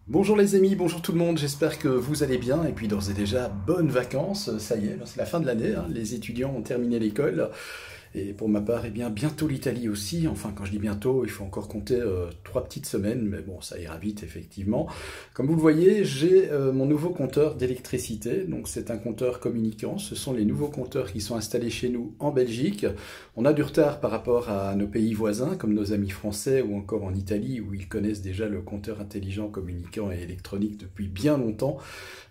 Bonjour les amis, bonjour tout le monde, j'espère que vous allez bien et puis d'ores et déjà bonnes vacances, ça y est, c'est la fin de l'année, hein, les étudiants ont terminé l'école et pour ma part, eh bien, bientôt l'Italie aussi, enfin quand je dis bientôt, il faut encore compter 3 petites semaines, mais bon ça ira vite effectivement. Comme vous le voyez, j'ai mon nouveau compteur d'électricité, donc c'est un compteur communicant, ce sont les nouveaux compteurs qui sont installés chez nous en Belgique. On a du retard par rapport à nos pays voisins, comme nos amis français ou encore en Italie, où ils connaissent déjà le compteur intelligent, communicant et électronique depuis bien longtemps.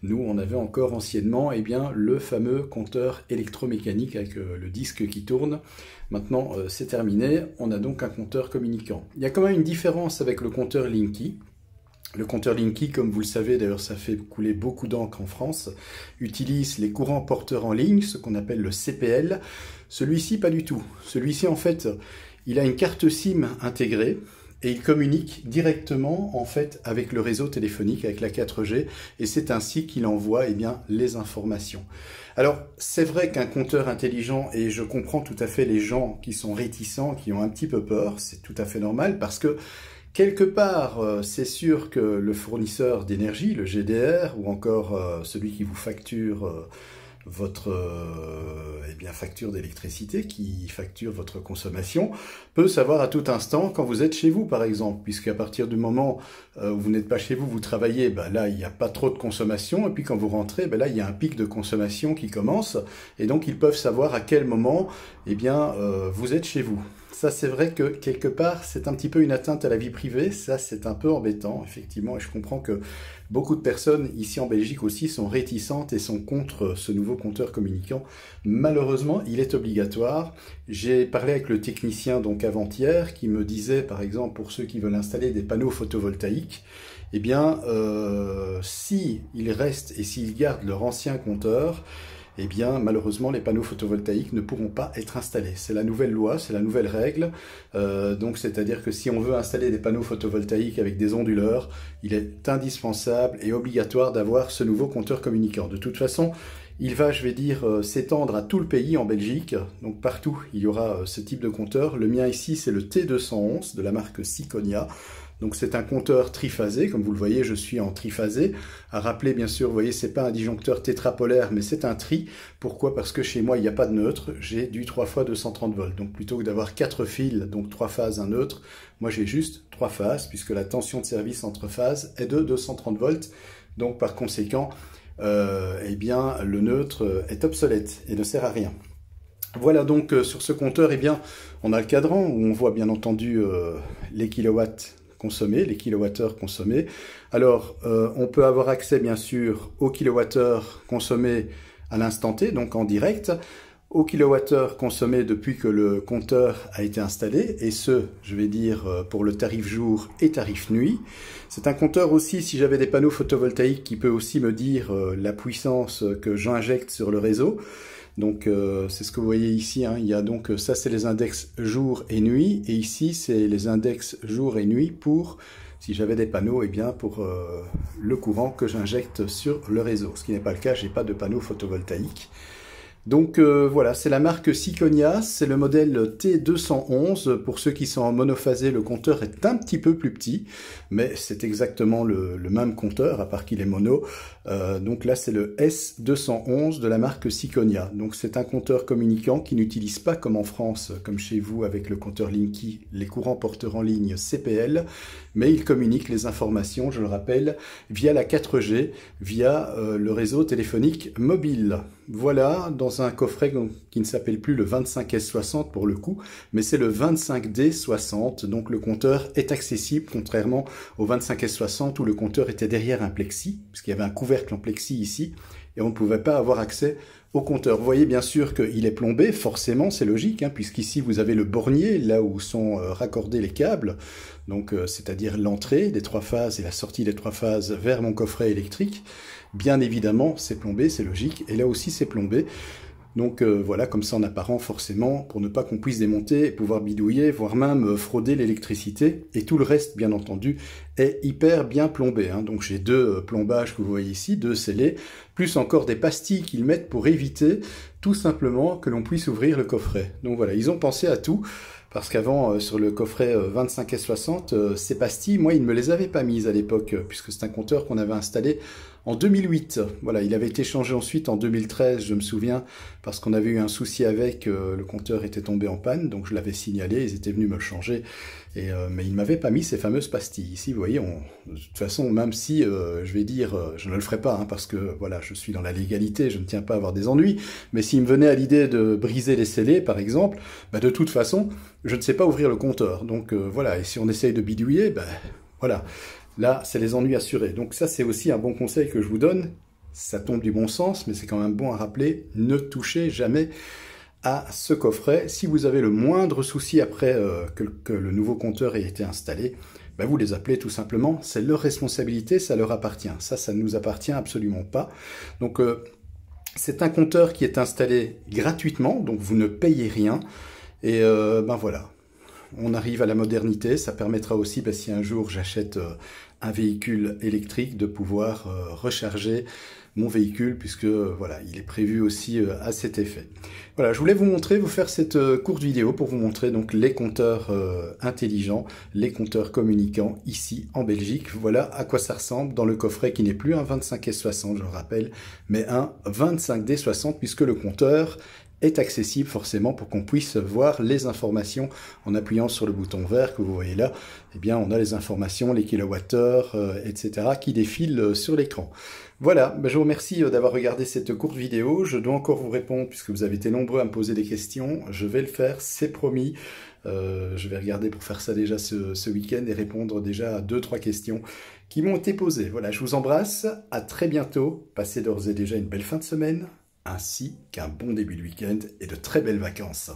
Nous, on avait encore anciennement eh bien, le fameux compteur électromécanique avec le disque qui tourne. Maintenant, c'est terminé, on a donc un compteur communicant. Il y a quand même une différence avec le compteur Linky. Le compteur Linky, comme vous le savez, d'ailleurs ça fait couler beaucoup d'encre en France, utilise les courants porteurs en ligne, ce qu'on appelle le CPL. Celui-ci, pas du tout. Celui-ci, en fait, il a une carte SIM intégrée et il communique directement, en fait, avec le réseau téléphonique, avec la 4G, et c'est ainsi qu'il envoie, eh bien, les informations. Alors, c'est vrai qu'un compteur intelligent, et je comprends tout à fait les gens qui sont réticents, qui ont un petit peu peur, c'est tout à fait normal, parce que quelque part, c'est sûr que le fournisseur d'énergie, le GDR, ou encore celui qui vous facture votre eh bien, facture d'électricité, qui facture votre consommation, peut savoir à tout instant quand vous êtes chez vous, par exemple, puisqu'à partir du moment où vous n'êtes pas chez vous, vous travaillez, ben là, il n'y a pas trop de consommation, et puis quand vous rentrez, ben là, il y a un pic de consommation qui commence, et donc ils peuvent savoir à quel moment eh bien, vous êtes chez vous. Ça, c'est vrai que, quelque part, c'est un petit peu une atteinte à la vie privée. Ça, c'est un peu embêtant, effectivement. Et je comprends que beaucoup de personnes, ici en Belgique aussi, sont réticentes et sont contre ce nouveau compteur communicant. Malheureusement, il est obligatoire. J'ai parlé avec le technicien, donc avant-hier, qui me disait, par exemple, pour ceux qui veulent installer des panneaux photovoltaïques, eh bien, s'ils restent et s'ils gardent leur ancien compteur, eh bien, malheureusement, les panneaux photovoltaïques ne pourront pas être installés. C'est la nouvelle loi, c'est la nouvelle règle. Donc, c'est-à-dire que si on veut installer des panneaux photovoltaïques avec des onduleurs, il est indispensable et obligatoire d'avoir ce nouveau compteur communicant. De toute façon, il va, je vais dire, s'étendre à tout le pays en Belgique. Donc, partout, il y aura ce type de compteur. Le mien ici, c'est le T211 de la marque Syconia. Donc c'est un compteur triphasé, comme vous le voyez, je suis en triphasé. À rappeler, bien sûr, vous voyez, c'est pas un disjoncteur tétrapolaire, mais c'est un tri. Pourquoi? Parce que chez moi, il n'y a pas de neutre, j'ai du 3 fois 230 volts. Donc plutôt que d'avoir 4 fils, donc 3 phases, un neutre, moi j'ai juste 3 phases, puisque la tension de service entre phases est de 230 volts. Donc par conséquent, eh bien, le neutre est obsolète et ne sert à rien. Voilà donc sur ce compteur, eh bien, on a le cadran où on voit bien entendu les kilowatts consommés, les kilowattheures consommés. Alors, on peut avoir accès, bien sûr, aux kilowattheures consommés à l'instant T, donc en direct, aux kilowattheures consommés depuis que le compteur a été installé, et ce, je vais dire, pour le tarif jour et tarif nuit. C'est un compteur aussi, si j'avais des panneaux photovoltaïques, qui peut aussi me dire la puissance que j'injecte sur le réseau. Donc c'est ce que vous voyez ici, hein. Il y a donc ça c'est les index jour et nuit, et ici c'est les index jour et nuit pour, si j'avais des panneaux, eh bien pour le courant que j'injecte sur le réseau. Ce qui n'est pas le cas, j'ai pas de panneaux photovoltaïques. Donc voilà, c'est la marque Syconia, c'est le modèle T211. Pour ceux qui sont en monophasé, le compteur est un petit peu plus petit, mais c'est exactement le même compteur, à part qu'il est mono. Donc là, c'est le S211 de la marque Syconia. Donc c'est un compteur communicant qui n'utilise pas, comme en France, comme chez vous avec le compteur Linky, les courants porteurs en ligne CPL, mais il communique les informations, je le rappelle, via la 4G, via le réseau téléphonique mobile. Voilà, dans un coffret qui ne s'appelle plus le 25S60 pour le coup, mais c'est le 25D60, donc le compteur est accessible, contrairement au 25S60 où le compteur était derrière un plexi, puisqu'il y avait un couvercle en plexi ici, et on ne pouvait pas avoir accès au compteur. Vous voyez bien sûr qu'il est plombé, forcément c'est logique, hein, puisqu'ici vous avez le bornier, là où sont raccordés les câbles, donc c'est-à-dire l'entrée des 3 phases et la sortie des 3 phases vers mon coffret électrique. Bien évidemment, c'est plombé, c'est logique, et là aussi c'est plombé. Donc voilà, comme ça en apparent forcément, pour ne pas qu'on puisse démonter et pouvoir bidouiller, voire même frauder l'électricité. Et tout le reste, bien entendu, est hyper bien plombé, hein. Donc j'ai 2 plombages que vous voyez ici, 2 scellés, plus encore des pastilles qu'ils mettent pour éviter tout simplement que l'on puisse ouvrir le coffret. Donc voilà, ils ont pensé à tout. Parce qu'avant, sur le coffret 25S60, ces pastilles, moi, il ne me les avait pas mises à l'époque, puisque c'est un compteur qu'on avait installé en 2008. Voilà, il avait été changé ensuite en 2013, je me souviens, parce qu'on avait eu un souci avec, le compteur était tombé en panne, donc je l'avais signalé, ils étaient venus me le changer, mais ils ne m'avaient pas mis ces fameuses pastilles. Ici, vous voyez, de toute façon, même si, je vais dire, je ne le ferai pas, hein, parce que, voilà, je suis dans la légalité, je ne tiens pas à avoir des ennuis, mais s'il me venait à l'idée de briser les scellés, par exemple, bah, de toute façon, je ne sais pas ouvrir le compteur. Donc, voilà, et si on essaye de bidouiller, ben, voilà. Là, c'est les ennuis assurés. Donc ça, c'est aussi un bon conseil que je vous donne. Ça tombe du bon sens, mais c'est quand même bon à rappeler. Ne touchez jamais à ce coffret. Si vous avez le moindre souci après que le nouveau compteur ait été installé, ben vous les appelez tout simplement. C'est leur responsabilité, ça leur appartient. Ça ne nous appartient absolument pas. Donc, c'est un compteur qui est installé gratuitement, donc vous ne payez rien. Et ben voilà. On arrive à la modernité, ça permettra aussi, bah, si un jour j'achète un véhicule électrique, de pouvoir recharger mon véhicule, puisque voilà, il est prévu aussi à cet effet. Voilà, je voulais vous montrer, vous faire cette courte vidéo pour vous montrer donc les compteurs intelligents, les compteurs communicants ici en Belgique. Voilà à quoi ça ressemble dans le coffret qui n'est plus un 25S60, je le rappelle, mais un 25D60, puisque le compteur est accessible forcément pour qu'on puisse voir les informations en appuyant sur le bouton vert que vous voyez là. Eh bien, on a les informations, les kilowattheures, etc. qui défilent sur l'écran. Voilà, ben je vous remercie d'avoir regardé cette courte vidéo. Je dois encore vous répondre puisque vous avez été nombreux à me poser des questions. Je vais le faire, c'est promis. Je vais regarder pour faire ça déjà ce week-end et répondre déjà à 2-3 questions qui m'ont été posées. Voilà, je vous embrasse, à très bientôt. Passez d'ores et déjà une belle fin de semaine, ainsi qu'un bon début de week-end et de très belles vacances.